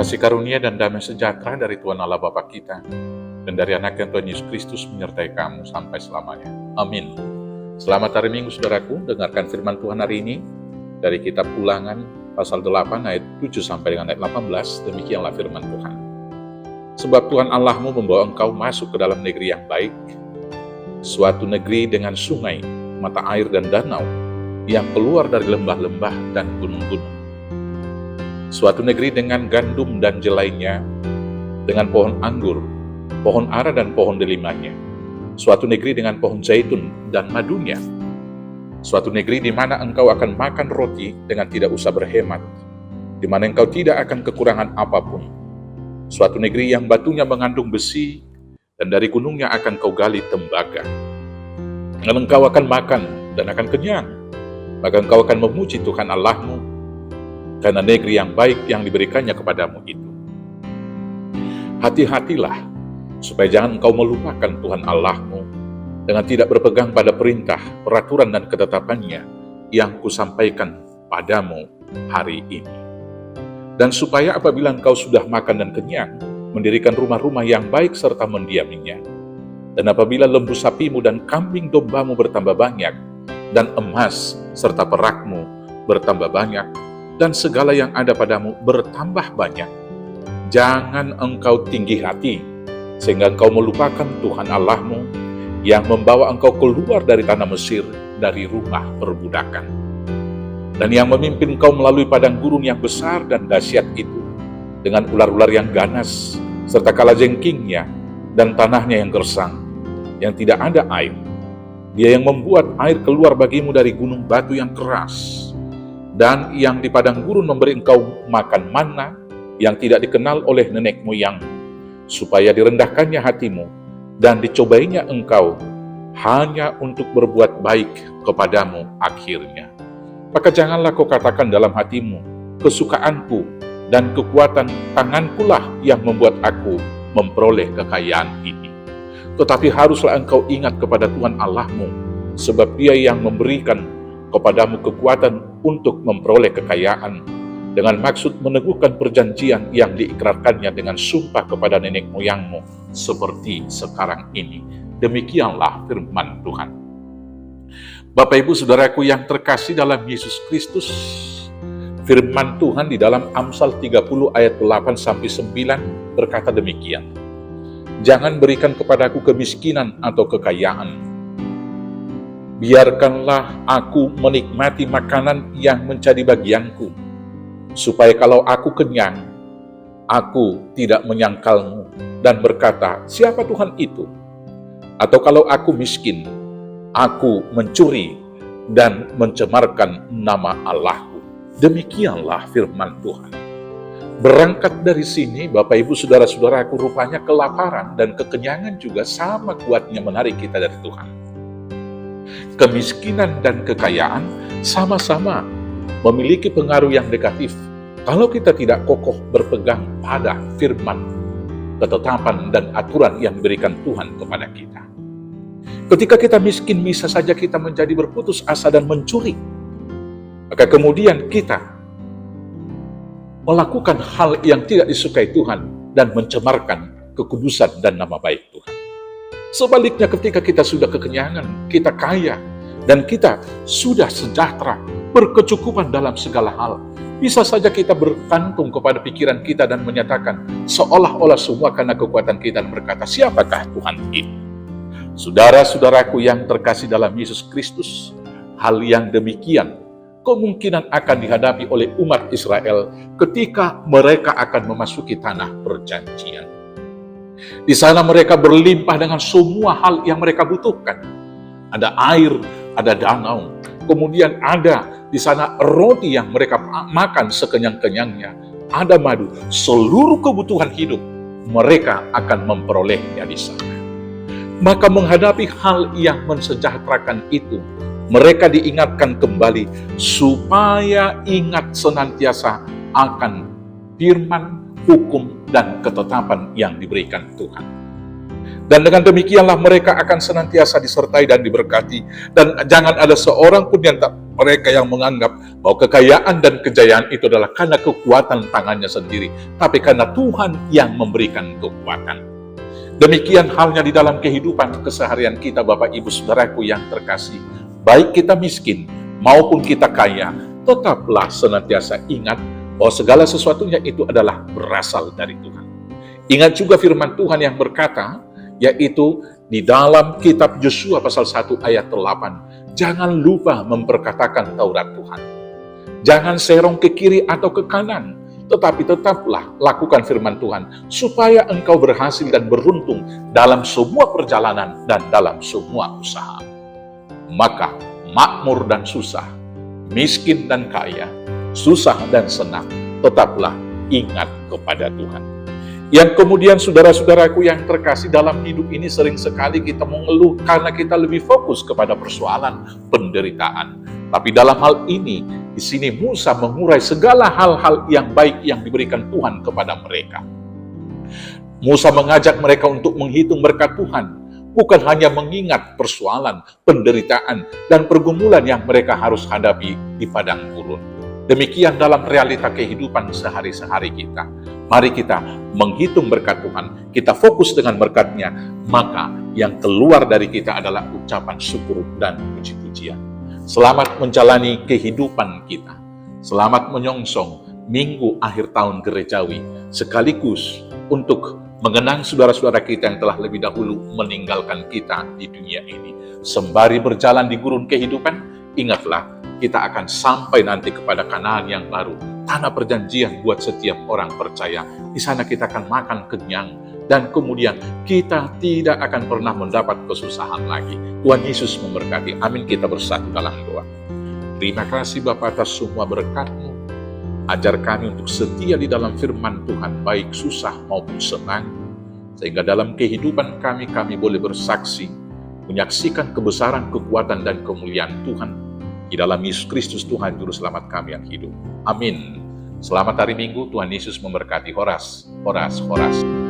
Kasih karunia dan damai sejahtera dari Tuhan Allah Bapa kita dan dari Anak-Nya Tuhan Yesus Kristus menyertai kamu sampai selamanya. Amin. Selamat hari Minggu, saudaraku. Dengarkan firman Tuhan hari ini dari kitab Ulangan pasal 8 ayat 7 sampai dengan ayat 18. Demikianlah firman Tuhan. Sebab Tuhan Allahmu membawa engkau masuk ke dalam negeri yang baik, suatu negeri dengan sungai, mata air dan danau, yang keluar dari lembah-lembah dan gunung-gunung. Suatu negeri dengan gandum dan jelainya, dengan pohon anggur, pohon ara dan pohon delimanya. Suatu negeri dengan pohon zaitun dan madunya. Suatu negeri di mana engkau akan makan roti dengan tidak usah berhemat, di mana engkau tidak akan kekurangan apapun. Suatu negeri yang batunya mengandung besi, dan dari gunungnya akan kau gali tembaga. Dan engkau akan makan dan akan kenyang, maka engkau akan memuji Tuhan Allahmu, karena negeri yang baik yang diberikannya kepadamu itu. Hati-hatilah, supaya jangan engkau melupakan Tuhan Allahmu, dengan tidak berpegang pada perintah, peraturan dan ketetapannya yang kusampaikan padamu hari ini. Dan supaya apabila engkau sudah makan dan kenyang, mendirikan rumah-rumah yang baik serta mendiaminya. Dan apabila lembu sapimu dan kambing dombamu bertambah banyak, dan emas serta perakmu bertambah banyak, dan segala yang ada padamu bertambah banyak, jangan engkau tinggi hati, sehingga engkau melupakan Tuhan Allahmu, yang membawa engkau keluar dari tanah Mesir, dari rumah perbudakan. Dan yang memimpin engkau melalui padang gurun yang besar dan dahsyat itu, dengan ular-ular yang ganas, serta kalajengkingnya, dan tanahnya yang gersang, yang tidak ada air. Dia yang membuat air keluar bagimu dari gunung batu yang keras, dan yang di padang gurun memberi engkau makan manna yang tidak dikenal oleh nenek moyang, supaya direndahkannya hatimu dan dicobainya engkau hanya untuk berbuat baik kepadamu akhirnya. Maka janganlah kau katakan dalam hatimu, kesukaanku dan kekuatan tangankulah yang membuat aku memperoleh kekayaan ini. Tetapi haruslah engkau ingat kepada Tuhan Allahmu, sebab Dia yang memberikan kepadamu kekuatan untuk memperoleh kekayaan, dengan maksud meneguhkan perjanjian yang diikrarkannya dengan sumpah kepada nenek moyangmu, seperti sekarang ini. Demikianlah firman Tuhan. Bapak Ibu Saudaraku yang terkasih dalam Yesus Kristus, firman Tuhan di dalam Amsal 30 ayat 8-9 berkata demikian. Jangan berikan kepadaku kemiskinan atau kekayaan. Biarkanlah aku menikmati makanan yang menjadi bagianku, supaya kalau aku kenyang, aku tidak menyangkalmu dan berkata, siapa Tuhan itu? Atau kalau aku miskin, aku mencuri dan mencemarkan nama Allahku. Demikianlah firman Tuhan. Berangkat dari sini, Bapak Ibu Saudara-saudaraku, rupanya kelaparan dan kekenyangan juga sama kuatnya menarik kita dari Tuhan. Kemiskinan dan kekayaan sama-sama memiliki pengaruh yang negatif kalau kita tidak kokoh berpegang pada firman, ketetapan dan aturan yang diberikan Tuhan kepada kita. Ketika kita miskin, bisa saja kita menjadi berputus asa dan mencuri. Maka kemudian kita melakukan hal yang tidak disukai Tuhan dan mencemarkan kekudusan dan nama baik Tuhan. Sebaliknya ketika kita sudah kekenyangan, kita kaya, dan kita sudah sejahtera, berkecukupan dalam segala hal, bisa saja kita bergantung kepada pikiran kita dan menyatakan seolah-olah semua karena kekuatan kita dan berkata, siapakah Tuhan ini? Saudara-saudaraku yang terkasih dalam Yesus Kristus, hal yang demikian kemungkinan akan dihadapi oleh umat Israel ketika mereka akan memasuki tanah perjanjian. Di sana mereka berlimpah dengan semua hal yang mereka butuhkan. Ada air, ada danau, kemudian ada di sana roti yang mereka makan sekenyang-kenyangnya, ada madu, seluruh kebutuhan hidup mereka akan memperolehnya di sana. Maka menghadapi hal yang mensejahterakan itu, mereka diingatkan kembali supaya ingat senantiasa akan firman, hukum, dan ketetapan yang diberikan Tuhan. Dan dengan demikianlah mereka akan senantiasa disertai dan diberkati, dan jangan ada seorang pun yang tak Mereka yang menganggap bahwa kekayaan dan kejayaan itu adalah karena kekuatan tangannya sendiri, tapi karena Tuhan yang memberikan kekuatan. Demikian halnya di dalam kehidupan keseharian kita, Bapak Ibu Saudaraku yang terkasih. Baik kita miskin maupun kita kaya, tetaplah senantiasa ingat bahwa segala sesuatunya itu adalah berasal dari Tuhan. Ingat juga firman Tuhan yang berkata, yaitu di dalam kitab Yosua pasal 1 ayat 8, jangan lupa memperkatakan Taurat Tuhan. Jangan serong ke kiri atau ke kanan, tetapi tetaplah lakukan firman Tuhan, supaya engkau berhasil dan beruntung dalam semua perjalanan dan dalam semua usaha. Maka makmur dan susah, miskin dan kaya, susah dan senang, tetaplah ingat kepada Tuhan. Yang kemudian saudara-saudaraku yang terkasih, dalam hidup ini sering sekali kita mengeluh karena kita lebih fokus kepada persoalan penderitaan. Tapi dalam hal ini, di sini Musa mengurai segala hal-hal yang baik yang diberikan Tuhan kepada mereka. Musa mengajak mereka untuk menghitung berkat Tuhan, bukan hanya mengingat persoalan, penderitaan, dan pergumulan yang mereka harus hadapi di padang gurun. Demikian dalam realita kehidupan sehari-hari kita. Mari kita menghitung berkat Tuhan, kita fokus dengan berkat-Nya, maka yang keluar dari kita adalah ucapan syukur dan puji-pujian. Selamat menjalani kehidupan kita. Selamat menyongsong minggu akhir tahun gerejawi, sekaligus untuk mengenang saudara-saudara kita yang telah lebih dahulu meninggalkan kita di dunia ini. Sembari berjalan di gurun kehidupan, ingatlah, kita akan sampai nanti kepada Kanaan yang baru, tanah perjanjian buat setiap orang percaya. Di sana kita akan makan kenyang, dan kemudian kita tidak akan pernah mendapat kesusahan lagi. Tuhan Yesus memberkati. Amin. Kita bersatu dalam doa. Terima kasih Bapa atas semua berkat-Mu. Ajar kami untuk setia di dalam firman Tuhan, baik susah maupun senang, sehingga dalam kehidupan kami boleh bersaksi, menyaksikan kebesaran, kekuatan, dan kemuliaan Tuhan di dalam Yesus Kristus Tuhan Juru Selamat kami yang hidup. Amin. Selamat hari Minggu, Tuhan Yesus memberkati. Horas, horas, horas.